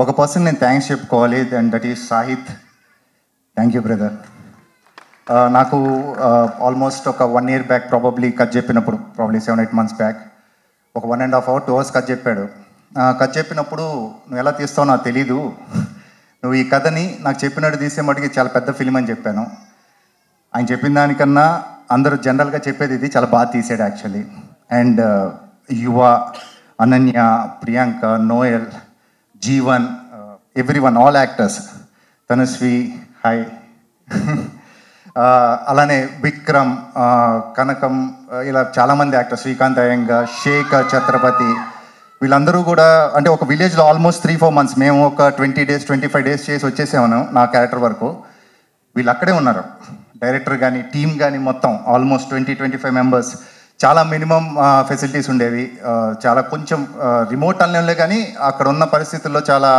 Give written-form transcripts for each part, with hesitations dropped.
ఒక పర్సన్ నేను థ్యాంక్స్ చెప్పుకోవాలి, and that is Sahith. Thank you brother. నాకు ఆల్మోస్ట్ ఒక 1 year బ్యాక్ ప్రాబబ్లీ కట్ చెప్పినప్పుడు, ప్రాబబ్లీ 7-8 months బ్యాక్ ఒక 1.5 hour 2 hours కట్ చెప్పాడు. కట్ చెప్పినప్పుడు నువ్వు ఎలా తీస్తావో నాకు తెలీదు, నువ్వు ఈ కథని నాకు చెప్పినట్టు తీసే మటుకి చాలా పెద్ద ఫిలిం అని చెప్పాను. ఆయన చెప్పిన దానికన్నా అందరూ జనరల్గా చెప్పేది ఇది చాలా బాగా తీసాడు యాక్చువల్లీ. అండ్ యువ, Ananya, Priyanka, Noel, Jeevan, everyone, all actors, Tanushree, hi, అలానే విక్రమ్, కనకం, ఇలా చాలామంది యాక్టర్స్, శ్రీకాంత్ అయ్యంగా, శేఖర్, ఛత్రపతి, వీళ్ళందరూ కూడా అంటే ఒక విలేజ్లో ఆల్మోస్ట్ 3-4 months మేము ఒక 20 days 25 days చేసి వచ్చేసాము నా క్యారెక్టర్ వరకు. వీళ్ళు అక్కడే ఉన్నారు, డైరెక్టర్ కానీ టీమ్ కానీ మొత్తం ఆల్మోస్ట్ 20-25 members. చాలా మినిమం ఫెసిలిటీస్ ఉండేవి, చాలా కొంచెం రిమోట్ అన్లే కానీ అక్కడ ఉన్న పరిస్థితుల్లో చాలా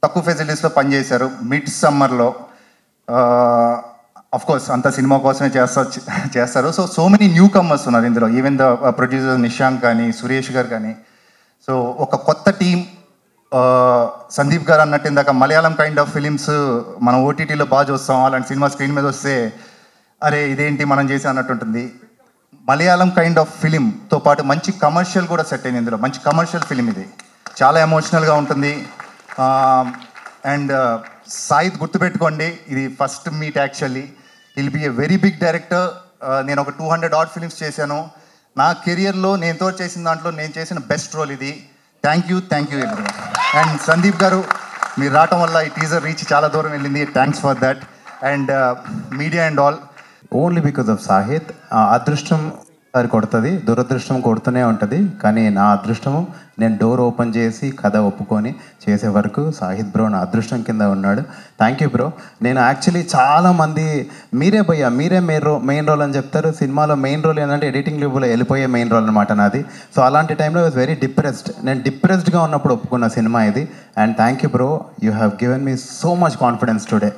తక్కువ ఫెసిలిటీస్లో పనిచేశారు. మిడ్ సమ్మర్లో కోర్స్ అంత సినిమా కోసమే చేస్తారు. సో మెనీ న్యూ కమర్స్ ఉన్నారు ఇందులో, ఈవెన్ ద ప్రొడ్యూసర్ నిశాంక్ కానీ, సురేష్ గారు కానీ. సో ఒక కొత్త టీం, సందీప్ గారు అన్నట్టు ఇందాక మలయాళం కైండ్ ఆఫ్ ఫిలిమ్స్ మనం ఓటీటీలో బాగా చూస్తాం, అలాంటి సినిమా స్క్రీన్ మీద వస్తే అరే ఇదేంటి మనం చేసి అన్నట్టు ఉంటుంది. మలయాళం కైండ్ ఆఫ్ ఫిలింతో పాటు మంచి కమర్షియల్ కూడా సెట్ అయింది ఇందులో, మంచి కమర్షియల్ ఫిలిం ఇది, చాలా ఎమోషనల్గా ఉంటుంది. అండ్ సాయిత్ గుర్తుపెట్టుకోండి, ఇది first meet actually. Will be a very big director. నేను ఒక 200 odd ఫిలిమ్స్ చేశాను నా కెరియర్లో, నేనుతో చేసిన దాంట్లో నేను చేసిన బెస్ట్ రోల్ ఇది. Thank you everyone. And Sandeep గారు మీరు రావటం వల్ల ఈ టీజర్ రీచ్ చాలా దూరం వెళ్ళింది, thanks for that. And media and all, only because of Sahith. అదృష్టం అది కొడుతుంది, దురదృష్టం కొడుతూనే ఉంటుంది. కానీ నా అదృష్టము, నేను డోర్ ఓపెన్ చేసి కథ ఒప్పుకొని చేసే వరకు సాహిత్ బ్రో నా అదృష్టం కింద ఉన్నాడు. Thank you bro. నేను యాక్చువల్లీ చాలామంది మీరే మెయిన్ రోల్ అని చెప్తారు. సినిమాలో మెయిన్ రోల్ ఏంటంటే ఎడిటింగ్ లివ్లో వెళ్ళిపోయే మెయిన్ రోల్ అనమాట నాది. సో అలాంటి టైంలో వాజ్ వెరీ డిప్రెస్డ్. నేను డిప్రెస్డ్గా ఉన్నప్పుడు ఒప్పుకున్న సినిమా ఇది. And thank you bro, you have given me so much confidence today.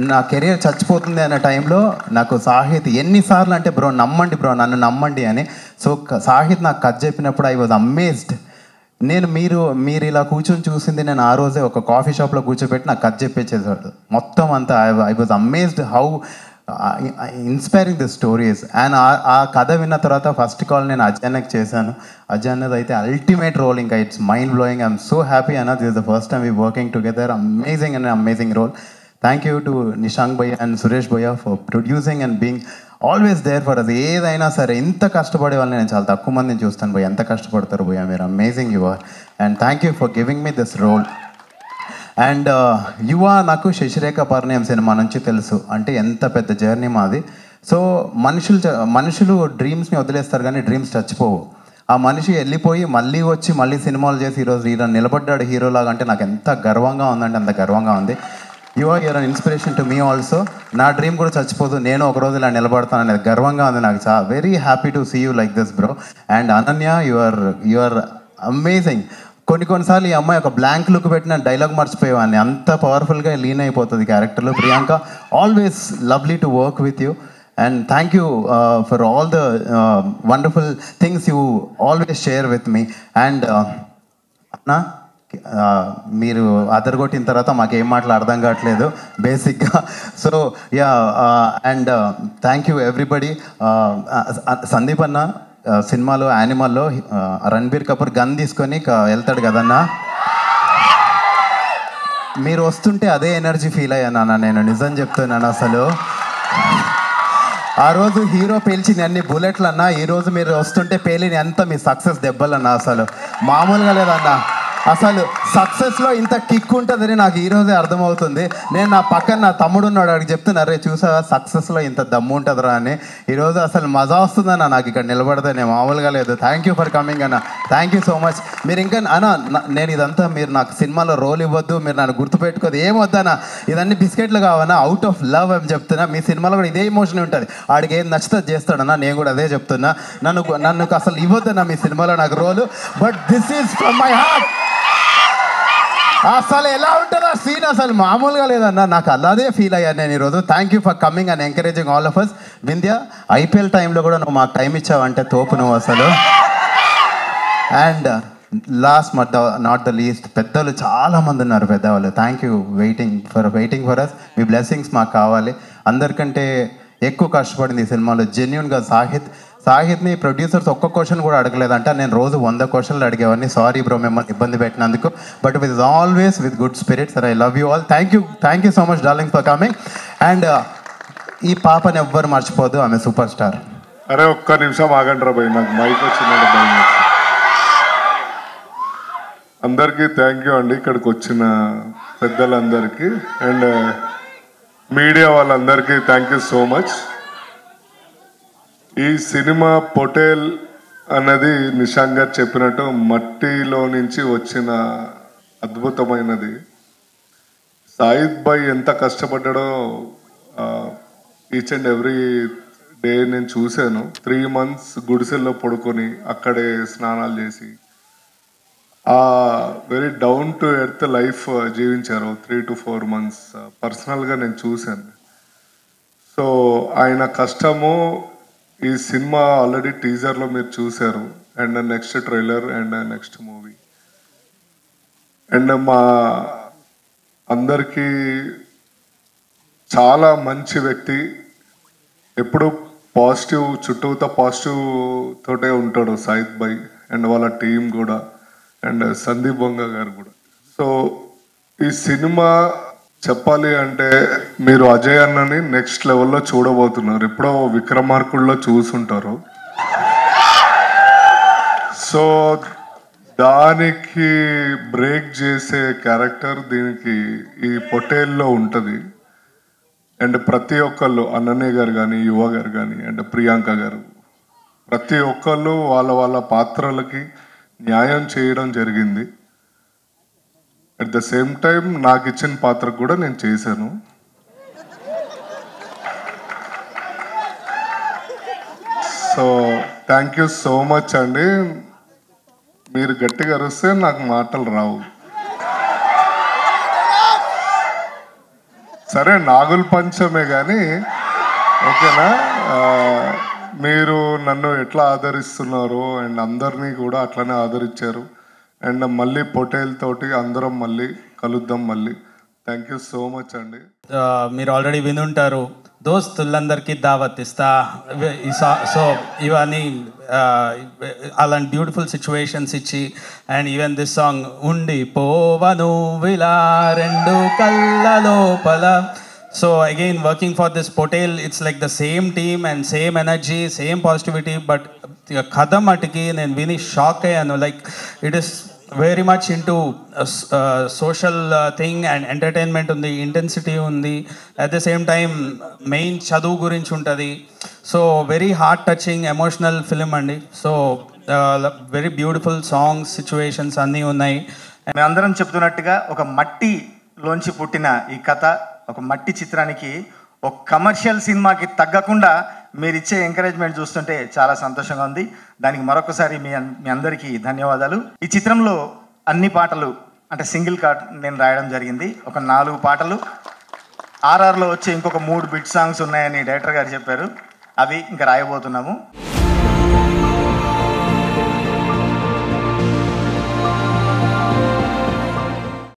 నా కెరియర్ చచ్చిపోతుంది అనే టైంలో నాకు సాహిత్ ఎన్నిసార్లు అంటే బ్రో నమ్మండి బ్రో, నన్ను నమ్మండి అని. సో సాహిత్ నాకు కథ చెప్పినప్పుడు ఐ వాజ్ అమేజ్డ్. నేను మీరు ఇలా కూర్చొని చూసింది నేను ఆ రోజే ఒక కాఫీ షాప్లో కూర్చోబెట్టి నాకు కథ చెప్పేసేసాడు మొత్తం అంతా. I was amazed how inspiring the stories. And ఆ కథ విన్న తర్వాత ఫస్ట్ కాల్ నేను అజయన్నకి చేశాను. అజయ్ అన్నది అయితే అల్టిమేట్ రోల్, ఇంకా it's mind blowing. I'm so happy అన్న, this is the first time we working together. Amazing role. Thank you to Nishank Bhaiya and Suresh Bhaiya for producing and being always there for us. ఏదైనా సరే ఇంత కష్టపడే వాళ్ళని నేను చాలా తక్కువ మందిని చూస్తాను భయ్య, ఎంత కష్టపడతారు భయ్య మీరు. Amazing you are, and thank you for giving me this role. And Yuva నాకు శశిరేఖ పరిణయం సినిమా నుంచి తెలుసు, అంటే ఎంత పెద్ద జర్నీ మాది. సో మనుషులు డ్రీమ్స్ని వదిలేస్తారు కానీ డ్రీమ్స్ చచ్చిపోవు. ఆ మనిషి వెళ్ళిపోయి మళ్ళీ వచ్చి మళ్ళీ సినిమాలు చేసి ఈరోజు నిలబడ్డాడు హీరోలాగా అంటే నాకు ఎంత గర్వంగా ఉందంటే అంత గర్వంగా ఉంది. Your an inspiration to me also. నా డ్రీమ్ కూడా చచ్చిపోదు, నేను ఒకరోజు ఇలా నిలబడతాను అనేది గర్వంగా ఉంది నాకు. చాలా very happy to see you like this bro. And Ananya, you are amazing. కొన్నిసార్లు ఈ అమ్మాయి ఒక బ్లాంక్ లుక్ పెట్టిన డైలాగ్ మర్చిపోయేవాడిని, అంత పవర్ఫుల్గా లీన్ అయిపోతుంది క్యారెక్టర్లో. Priyanka, always lovely to work with you. And thank you for all the wonderful things you always share with me. And అన్నా, మీరు అదరగొట్టిన తర్వాత మాకేం మాటలు అర్థం కావట్లేదు బేసిక్గా. So yeah, and thank you everybody. Sandeep అన్న సినిమాలో యానిమల్లో రణబీర్ కపూర్ గన్ తీసుకొని వెళ్తాడు కదన్నా, మీరు వస్తుంటే అదే ఎనర్జీ ఫీల్ అయ్యాను నేను, నిజం చెప్తున్నాను. అసలు ఆ రోజు హీరో పేల్చింది అన్ని బుల్లెట్లు అన్నా, ఈరోజు మీరు వస్తుంటే పేలిని అంతా మీ సక్సెస్ దెబ్బలన్నా, అసలు మామూలుగా లేదన్నా. అసలు సక్సెస్లో ఇంత కిక్ ఉంటుందని నాకు ఈరోజే అర్థమవుతుంది. నేను నా పక్కన నా తమ్ముడు ఉన్నాడు, అడిగి చెప్తున్నా, రే చూసా సక్సెస్లో ఇంత దమ్ము ఉంటుందిరా అని. ఈరోజు అసలు మజా వస్తుందన్న నాకు ఇక్కడ నిలబడితే, నేను మామూలుగా లేదు. థ్యాంక్ యూ ఫర్ కమింగ్ అన్న, థ్యాంక్ యూ సో మచ్. మీరు ఇంకా అన్న, నేను ఇదంతా మీరు నాకు సినిమాలో రోల్ ఇవ్వద్దు, మీరు నన్ను గుర్తుపెట్టుకోదు, ఏమొద్దన్నా, ఇదన్నీ బిస్కెట్లు కావన్నా, అవుట్ ఆఫ్ లవ్ అని చెప్తున్నా. మీ సినిమాలో కూడా ఇదే ఎమోషన్ ఉంటుంది, ఆడికి ఏం నచ్చితే చేస్తాడన్నా, నేను కూడా అదే చెప్తున్నా. నన్ను అసలు ఇవ్వద్దన్నా మీ సినిమాలో నాకు role, but this is from my heart. అసలు ఎలా ఉంటుందో సీన్ అసలు మామూలుగా లేదన్నా, నాకు అలాగే ఫీల్ అయ్యాను నేను ఈరోజు. Thank you for coming and encouraging all of us. Vindhya, IPL టైంలో కూడా నువ్వు మాకు టైం ఇచ్చావంటే తోపు నువ్వు అసలు. And last but not the least పెద్దలు చాలామంది ఉన్నారు పెద్దవాళ్ళు. Thank you waiting for us. మీ బ్లెస్సింగ్స్ మాకు కావాలి. అందరికంటే ఎక్కువ కష్టపడింది ఈ సినిమాలో జెన్యున్గా సాహిత్ని ప్రొడ్యూసర్స్ ఒక్క క్వశ్చన్ కూడా అడగలేదంట. నేను రోజు 100 క్వశ్చన్లు అడిగేవాడిని. సారీ బ్రో మిమ్మల్ని ఇబ్బంది పెట్టినందుకు, but with always with good spirit. Sir I love you all. Thank you so much darling for coming. And ఈ పాపని ఎవ్వరు మర్చిపోదు, ఆమె సూపర్ స్టార్. అరే ఒక్క నిమిషం ఆగండి రా భయ్, నాకు మైక్ వచ్చిందంటే భయం. అందరికీ థ్యాంక్ యూ అండి, ఇక్కడికి వచ్చిన పెద్దలందరికీ అండ్ మీడియా వాళ్ళందరికీ థ్యాంక్ యూ సో మచ్. ఈ సినిమా పొటేల్ అన్నది నిశాంక్ గారు చెప్పినట్టు మట్టిలో నుంచి వచ్చిన అద్భుతమైనది. సాయిద్ భాయ్ ఎంత కష్టపడ్డాడో ఈచ్ అండ్ ఎవ్రీ డే నేను చూశాను. 3 months గుడిసెల్లో పడుకొని అక్కడే స్నానాలు చేసి very down to earth life జీవించారు 3 to 4 months. పర్సనల్గా నేను చూశాను. సో ఆయన కష్టము ఈ సినిమా ఆల్రెడీ టీజర్లో మీరు చూశారు, and next trailer and next movie. And మా అందరికీ చాలా మంచి వ్యక్తి, ఎప్పుడు పాజిటివ్, చుట్టూతో పాజిటివ్ తోటే ఉంటాడు సాయిద్ భాయ్ అండ్ వాళ్ళ టీం కూడా, అండ్ సందీప్ వంగ గారు కూడా. సో ఈ సినిమా చెప్పాలి అంటే మీరు అజయ్ అన్నని నెక్స్ట్ లెవెల్లో చూడబోతున్నారు. ఎప్పుడో విక్రమార్కుల్లో చూసుంటారు. సో దానికి బ్రేక్ చేసే క్యారెక్టర్ దీనికి ఈ పొటేల్లో ఉంటుంది. అండ్ ప్రతి ఒక్కళ్ళు అన్నయ్య గారు కానీ, యువ గారు కానీ, అండ్ ప్రియాంక గారు, ప్రతి ఒక్కళ్ళు వాళ్ళ వాళ్ళ పాత్రలకి న్యాయం చేయడం జరిగింది. అట్ ద సేమ్ టైం నాకు ఇచ్చిన పాత్రకు కూడా నేను చేశాను. So thank you so much అండి. మీరు గట్టిగా అరిస్తే నాకు మాటలు రావు. సరే నాగుల పంచమే కానీ ఓకేనా. మీరు నన్ను ఎట్లా ఆదరిస్తున్నారు అండ్ అందరినీ కూడా అట్లనే ఆదరించారు. అండ్ మళ్ళీ పొటేల్ తోటి అందరం మళ్ళీ కలుద్దాం మళ్ళీ. థ్యాంక్ యూ సో మచ్ అండి. మీరు ఆల్రెడీ వినుంటారు, దోస్తులందరికీ దావత్ ఇస్తా. సో ఇవన్నీ అలాంటి బ్యూటిఫుల్ సిచ్యువేషన్స్ ఇచ్చి, అండ్ ఈవెన్ దిస్ సాంగ్ ఉండిపోవను విలా 2 కళ్ళ లోపల. So again, working for this Potel, it's like the same team and same energy, same positivity, but Khadam Atiki and Vini shock and like it is very much into social thing and entertainment on the intensity on the at the same time main chadu gurinchi untadi. So very heart touching emotional film andi. So very beautiful songs, situations anni unnai. మేము అందరం చెప్తున్నట్టుగా ఒక మట్టి లోంచి పుట్టిన ఈ కథ ఒక మట్టి చిత్రానికి ఒక కమర్షియల్ సినిమాకి తగ్గకుండా మీరు ఇచ్చే ఎంకరేజ్మెంట్ చూస్తుంటే చాలా సంతోషంగా ఉంది. దానికి మరొకసారి మీ అందరికీ ధన్యవాదాలు. ఈ చిత్రంలో అన్ని పాటలు అంటే సింగిల్ కార్డ్ నేను రాయడం జరిగింది. ఒక 4 పాటలు RRలో వచ్చి ఇంకొక 3 బిట్ సాంగ్స్ ఉన్నాయని డైరెక్టర్ గారు చెప్పారు. అవి ఇంకా రాయబోతున్నాము.